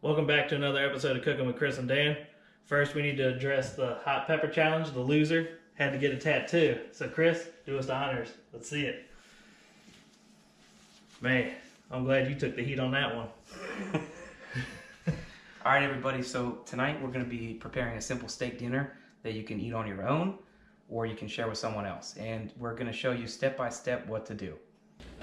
Welcome back to another episode of Cooking with Chris and Dan. First, we need to address the hot pepper challenge. The loser had to get a tattoo. So, Chris, do us the honors. Let's see it. Man, I'm glad you took the heat on that one. All right, everybody. So tonight we're going to be preparing a simple steak dinner that you can eat on your own or you can share with someone else. And we're going to show you step by step what to do.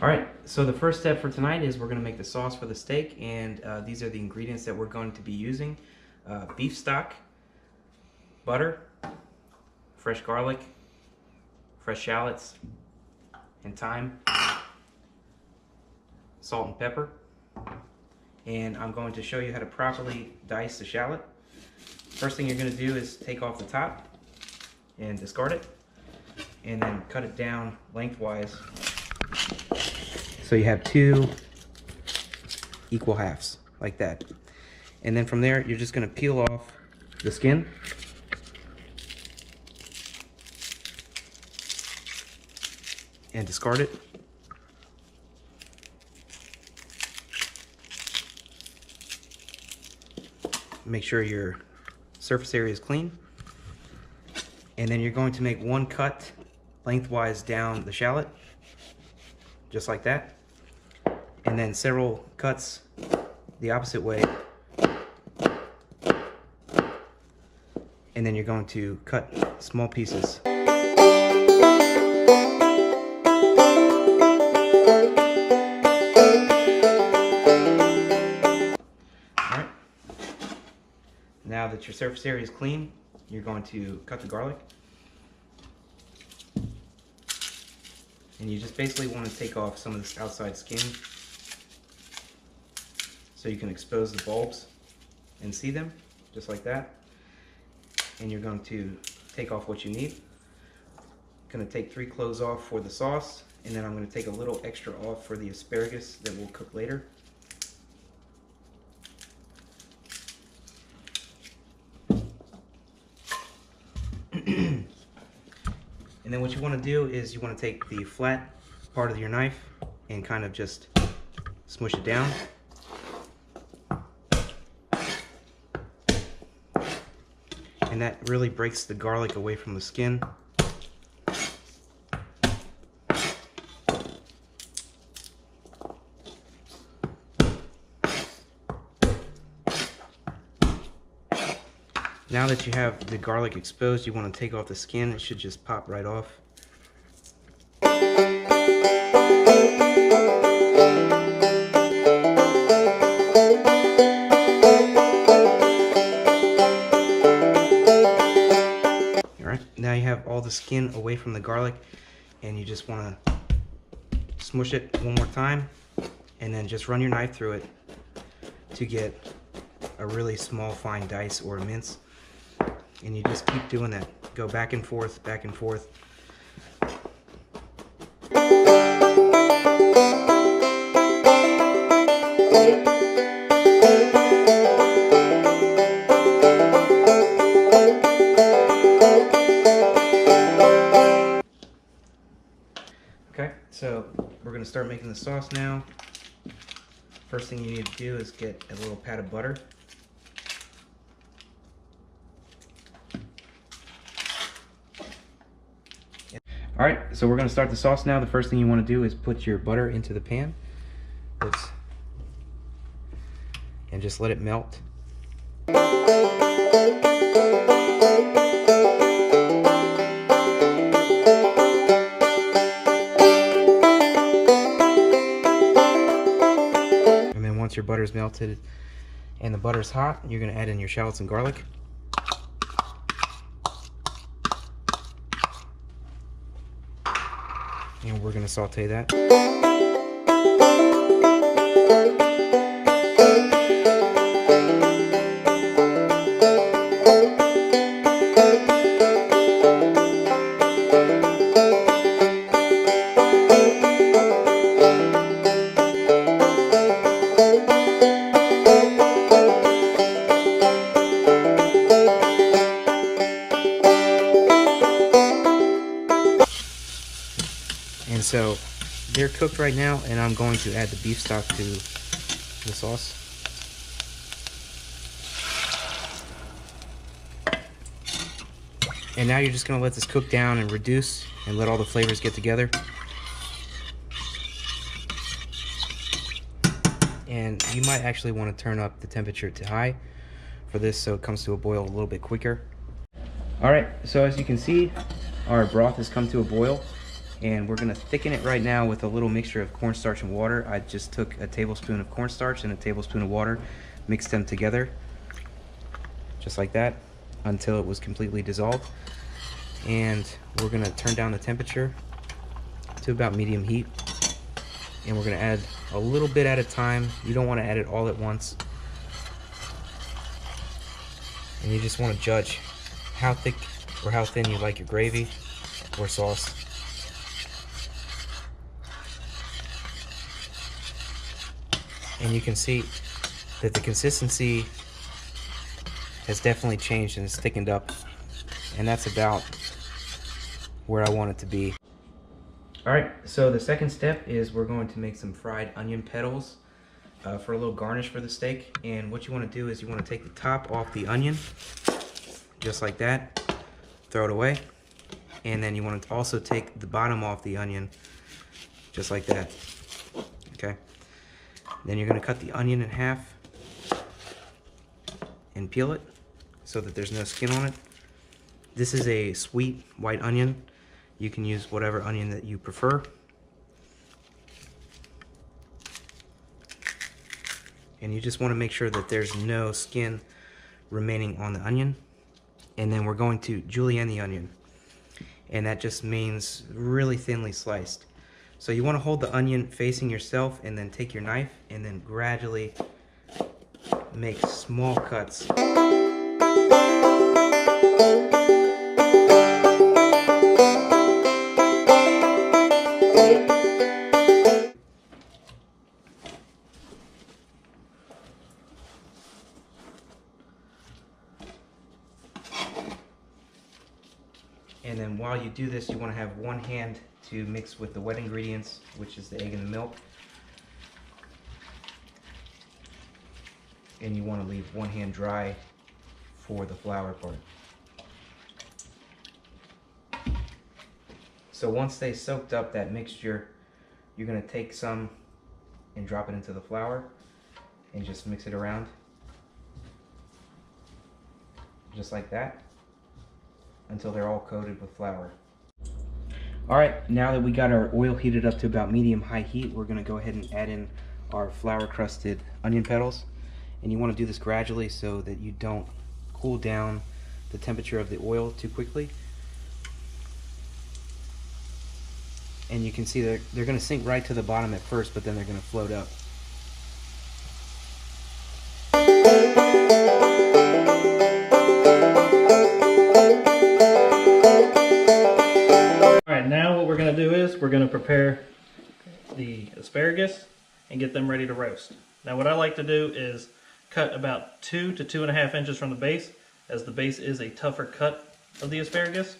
All right, so the first step for tonight is we're going to make the sauce for the steak, and these are the ingredients that we're going to be using. Beef stock, butter, fresh garlic, fresh shallots, and thyme, salt and pepper. And I'm going to show you how to properly dice the shallot. First thing you're going to do is take off the top and discard it, and then cut it down lengthwise so you have two equal halves like that. And then from there you're just going to peel off the skin and discard it. Make sure your surface area is clean, and then you're going to make one cut lengthwise down the shallot just like that, and then several cuts the opposite way, and then you're going to cut small pieces. Alright, now that your surface area is clean, you're going to cut the garlic. And you just basically want to take off some of this outside skin so you can expose the bulbs and see them, just like that. And you're going to take off what you need. I'm going to take 3 cloves off for the sauce, and then I'm going to take a little extra off for the asparagus that we'll cook later. And then what you want to do is you want to take the flat part of your knife and kind of just smush it down. And that really breaks the garlic away from the skin. Now that you have the garlic exposed, you want to take off the skin. It should just pop right off. Alright, now you have all the skin away from the garlic, and you just want to smush it one more time, and then just run your knife through it to get a really small fine dice or mince. And you just keep doing that. Go back and forth, back and forth. Okay, so we're going to start making the sauce now. First thing you need to do is get a little pat of butter. Alright, so we're going to start the sauce now. The first thing you want to do is put your butter into the pan. And just let it melt. And then once your butter is melted and the butter is hot, you're going to add in your shallots and garlic. And we're going to saute that. And so they're cooked right now, and I'm going to add the beef stock to the sauce. And now you're just gonna let this cook down and reduce and let all the flavors get together. And you might actually want to turn up the temperature to high for this so it comes to a boil a little bit quicker. All right, so as you can see, our broth has come to a boil, and we're gonna thicken it right now with a little mixture of cornstarch and water. I just took a tablespoon of cornstarch and a tablespoon of water, mixed them together, just like that, until it was completely dissolved. And we're gonna turn down the temperature to about medium heat, and we're gonna add a little bit at a time. You don't wanna add it all at once. And you just wanna judge how thick or how thin you like your gravy or sauce. And you can see that the consistency has definitely changed and it's thickened up, and that's about where I want it to be. All right, so the second step is we're going to make some fried onion petals for a little garnish for the steak. And what you want to do is you want to take the top off the onion, just like that, throw it away. And then you want to also take the bottom off the onion, just like that, okay? Then you're going to cut the onion in half and peel it so that there's no skin on it. This is a sweet white onion. You can use whatever onion that you prefer. And you just want to make sure that there's no skin remaining on the onion. And then we're going to julienne the onion. And that just means really thinly sliced. So you want to hold the onion facing yourself and then take your knife and then gradually make small cuts. And then while you do this, you want to have one hand to mix with the wet ingredients, which is the egg and the milk. And you want to leave one hand dry for the flour part. So once they soaked up that mixture, you're going to take some and drop it into the flour and just mix it around. Just like that, until they're all coated with flour. Alright, now that we got our oil heated up to about medium-high heat, we're going to go ahead and add in our flour-crusted onion petals. And you want to do this gradually so that you don't cool down the temperature of the oil too quickly. And you can see they're going to sink right to the bottom at first, but then they're going to float up. Alright, now what we're going to do is we're going to prepare the asparagus and get them ready to roast. Now what I like to do is cut about 2 to 2.5 inches from the base, as the base is a tougher cut of the asparagus.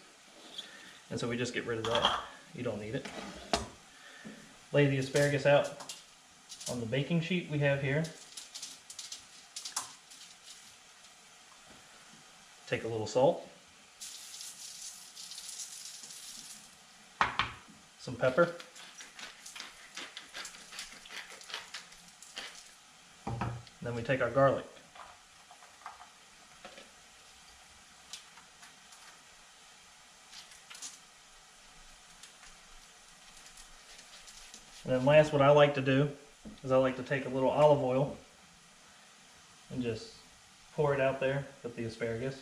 And so we just get rid of that. You don't need it. Lay the asparagus out on the baking sheet we have here. Take a little salt, some pepper, then we take our garlic. And then last, what I like to do is I like to take a little olive oil and just pour it out there with the asparagus.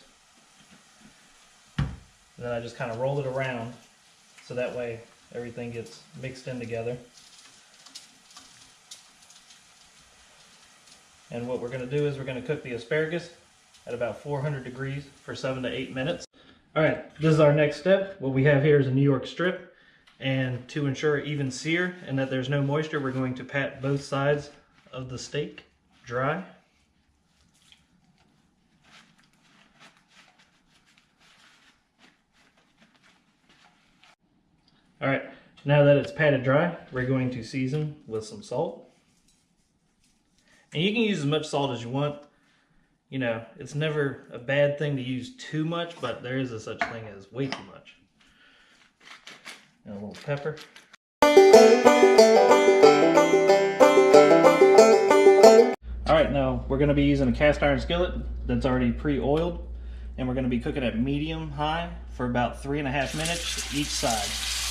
And then I just kind of roll it around so that way everything gets mixed in together. And what we're going to do is we're going to cook the asparagus at about 400 degrees for 7 to 8 minutes. Alright, this is our next step. What we have here is a New York strip. And to ensure even sear and that there's no moisture, we're going to pat both sides of the steak dry. Alright, now that it's patted dry, we're going to season with some salt. And you can use as much salt as you want. you know, it's never a bad thing to use too much, but there is a such thing as way too much. And a little pepper. Alright, now we're going to be using a cast iron skillet that's already pre-oiled, and we're going to be cooking at medium high for about 3.5 minutes each side.